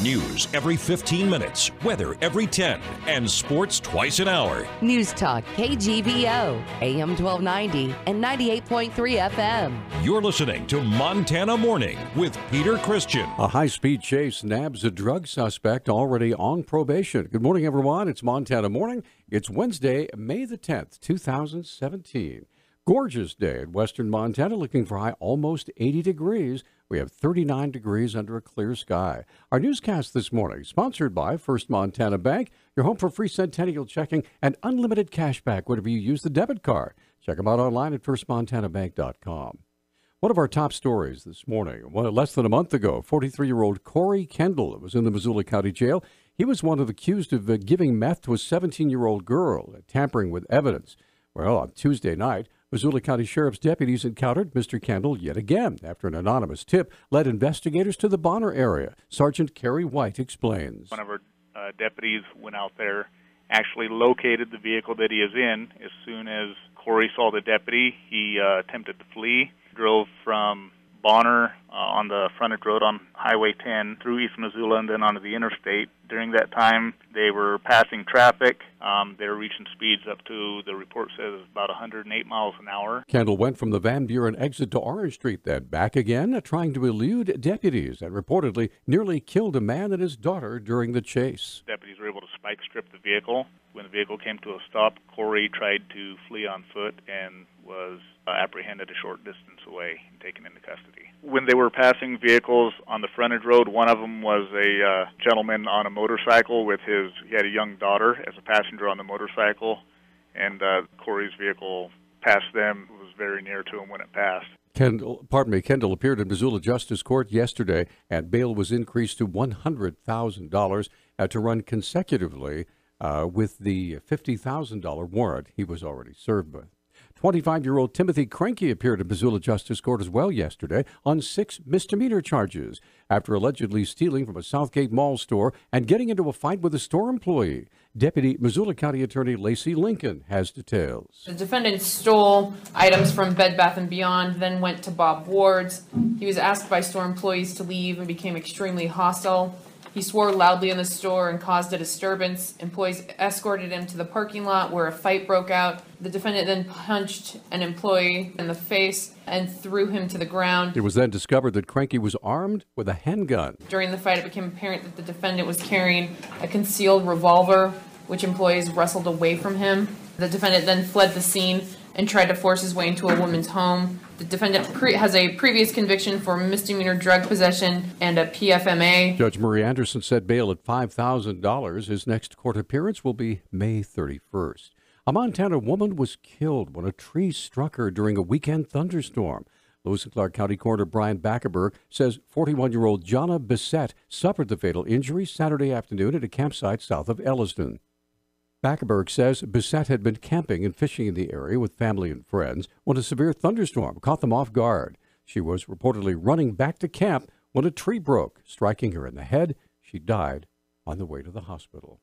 News every 15 minutes, weather every 10, and sports twice an hour. Newstalk, KGVO, AM 1290 and 98.3 FM. You're listening to Montana Morning with Peter Christian. A high-speed chase nabs a drug suspect already on probation. Good morning, everyone. It's Montana Morning. It's Wednesday, May the 10th, 2017. Gorgeous day in western Montana, looking for high almost 80 degrees. We have 39 degrees under a clear sky. Our newscast this morning, sponsored by First Montana Bank, your home for free centennial checking and unlimited cash back whenever you use the debit card. Check them out online at firstmontanabank.com. One of our top stories this morning, less than a month ago, 43-year-old Corey Kendall was in the Missoula County Jail. He was one of the accused of giving meth to a 17-year-old girl, tampering with evidence. Well, on Tuesday night, Missoula County Sheriff's deputies encountered Mr. Kendall yet again after an anonymous tip led investigators to the Bonner area. Sergeant Kerry White explains. One of our deputies went out there, actually located the vehicle that he is in. As soon as Corey saw the deputy, he attempted to flee, drove from Bonner on the frontage road on Highway 10 through East Missoula and then onto the interstate. During that time, they were passing traffic. They were reaching speeds up to, the report says, about 108 miles an hour. Kendall went from the Van Buren exit to Orange Street, then back again, trying to elude deputies, and reportedly nearly killed a man and his daughter during the chase. Deputies were able to spike strip the vehicle. When the vehicle came to a stop, Corey tried to flee on foot and was apprehended a short distance away and taken into custody. When they were passing vehicles on the frontage road, one of them was a gentleman on a motorcycle with he had a young daughter as a passenger on the motorcycle, and Corey's vehicle passed them. It was very near to him when it passed. Kendall appeared in Missoula Justice Court yesterday, and bail was increased to $100,000 to run consecutively with the $50,000 warrant he was already served with. 25-year-old Timothy Cranky appeared in Missoula Justice Court as well yesterday on 6 misdemeanor charges after allegedly stealing from a Southgate Mall store and getting into a fight with a store employee. Deputy Missoula County Attorney Lacey Lincoln has details. The defendant stole items from Bed Bath & Beyond, then went to Bob Ward's. He was asked by store employees to leave and became extremely hostile. He swore loudly in the store and caused a disturbance. Employees escorted him to the parking lot where a fight broke out. The defendant then punched an employee in the face and threw him to the ground. It was then discovered that Cranky was armed with a handgun. During the fight, it became apparent that the defendant was carrying a concealed revolver, which employees wrestled away from him. The defendant then fled the scene and tried to force his way into a woman's home. The defendant has a previous conviction for misdemeanor drug possession and a PFMA. Judge Murray Anderson set bail at $5,000. His next court appearance will be May 31st. A Montana woman was killed when a tree struck her during a weekend thunderstorm. Lewis and Clark County Coroner Brian Backerberg says 41-year-old Jonna Bissett suffered the fatal injury Saturday afternoon at a campsite south of Elliston. Backerberg says Bissett had been camping and fishing in the area with family and friends when a severe thunderstorm caught them off guard. She was reportedly running back to camp when a tree broke, striking her in the head. She died on the way to the hospital.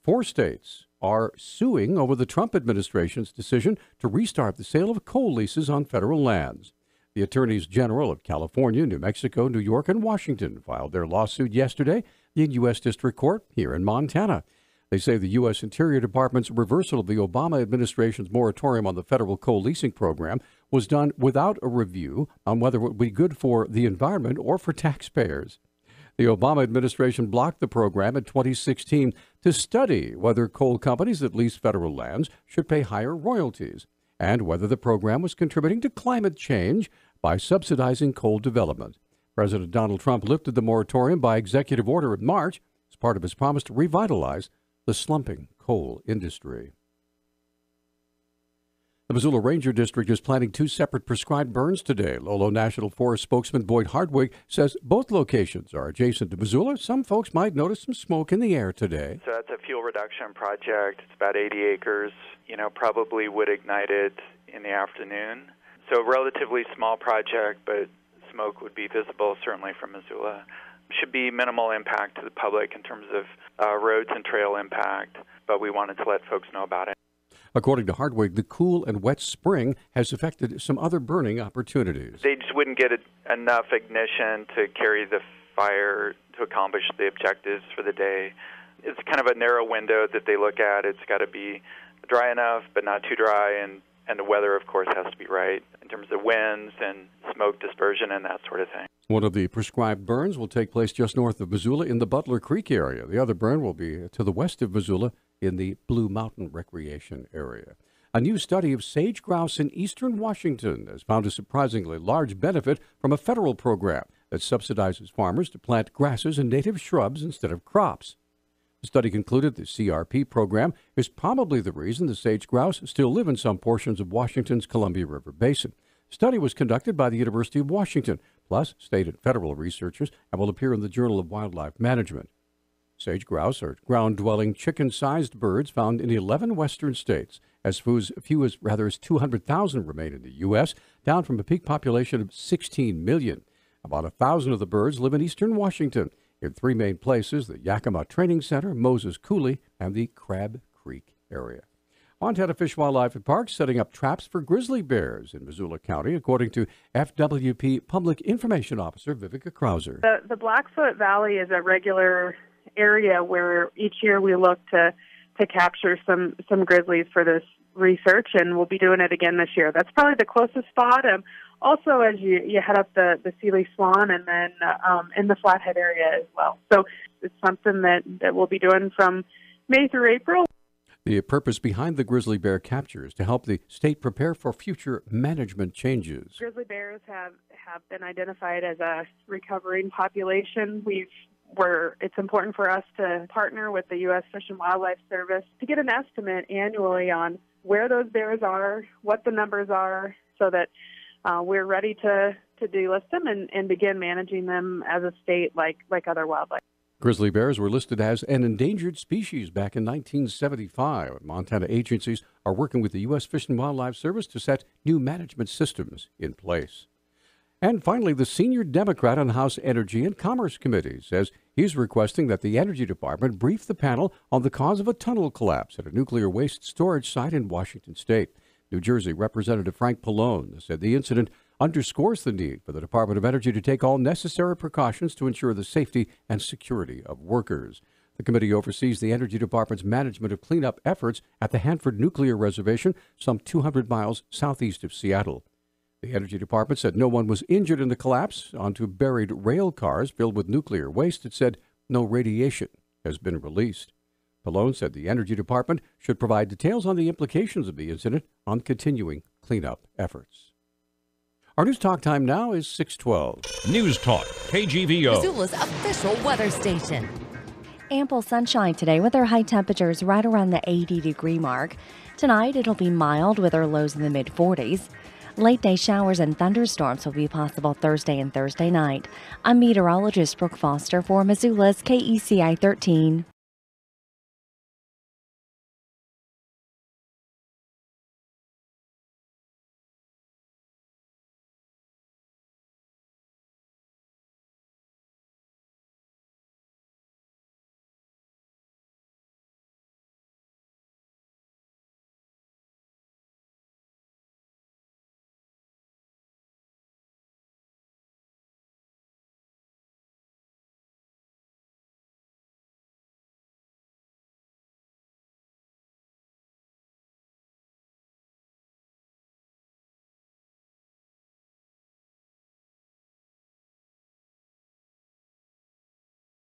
4 states are suing over the Trump administration's decision to restart the sale of coal leases on federal lands. The attorneys general of California, New Mexico, New York, and Washington filed their lawsuit yesterday in U.S. District Court here in Montana. They say the U.S. Interior Department's reversal of the Obama administration's moratorium on the federal coal leasing program was done without a review on whether it would be good for the environment or for taxpayers. The Obama administration blocked the program in 2016 to study whether coal companies that lease federal lands should pay higher royalties and whether the program was contributing to climate change by subsidizing coal development. President Donald Trump lifted the moratorium by executive order in March as part of his promise to revitalize the slumping coal industry. The Missoula Ranger District is planning 2 separate prescribed burns today. Lolo National Forest spokesman Boyd Hardwig says both locations are adjacent to Missoula. Some folks might notice some smoke in the air today. So that's a fuel reduction project. It's about 80 acres. Probably would ignite it in the afternoon. So a relatively small project, but smoke would be visible certainly from Missoula. Should be minimal impact to the public in terms of roads and trail impact, but we wanted to let folks know about it. According to Hardwig, the cool and wet spring has affected some other burning opportunities. They just wouldn't get enough ignition to carry the fire to accomplish the objectives for the day. It's kind of a narrow window that they look at. It's got to be dry enough, but not too dry, and the weather, of course, has to be right in terms of winds and smoke dispersion and that sort of thing. One of the prescribed burns will take place just north of Missoula in the Butler Creek area. The other burn will be to the west of Missoula in the Blue Mountain Recreation area. A new study of sage grouse in eastern Washington has found a surprisingly large benefit from a federal program that subsidizes farmers to plant grasses and native shrubs instead of crops. The study concluded the CRP program is probably the reason the sage grouse still live in some portions of Washington's Columbia River Basin. The study was conducted by the University of Washington, plus state and federal researchers, and will appear in the Journal of Wildlife Management. Sage grouse are ground-dwelling, chicken-sized birds found in 11 western states. As few as 200,000 remain in the U.S., down from a peak population of 16 million. About 1,000 of the birds live in eastern Washington, in three main places: the Yakima Training Center, Moses Coulee, and the Crab Creek area. Montana Fish, Wildlife, and Parks setting up traps for grizzly bears in Missoula County, according to FWP Public Information Officer Vivica Krauser. The Blackfoot Valley is a regular area where each year we look to capture some grizzlies for this research, and we'll be doing it again this year. That's probably the closest spot. Also, as you head up the Sealy Swan, and then in the Flathead area as well. So it's something that we'll be doing from May through April. The purpose behind the grizzly bear capture is to help the state prepare for future management changes. Grizzly bears have been identified as a recovering population. It's important for us to partner with the U.S. Fish and Wildlife Service to get an estimate annually on where those bears are, what the numbers are, so that we're ready to delist them and begin managing them as a state like other wildlife. Grizzly bears were listed as an endangered species back in 1975. Montana agencies are working with the U.S. Fish and Wildlife Service to set new management systems in place. And finally, the senior Democrat on House Energy and Commerce Committee says he's requesting that the Energy Department brief the panel on the cause of a tunnel collapse at a nuclear waste storage site in Washington State. New Jersey Representative Frank Pallone said the incident underscores the need for the Department of Energy to take all necessary precautions to ensure the safety and security of workers. The committee oversees the Energy Department's management of cleanup efforts at the Hanford Nuclear Reservation, some 200 miles southeast of Seattle. The Energy Department said no one was injured in the collapse onto buried rail cars filled with nuclear waste. It said no radiation has been released. Pallone said the Energy Department should provide details on the implications of the incident on continuing cleanup efforts. Our News Talk time now is 6:12. Newstalk, KGVO. Missoula's official weather station. Ample sunshine today with our high temperatures right around the 80-degree mark. Tonight, it'll be mild with our lows in the mid-40s. Late-day showers and thunderstorms will be possible Thursday and Thursday night. I'm meteorologist Brooke Foster for Missoula's KECI 13.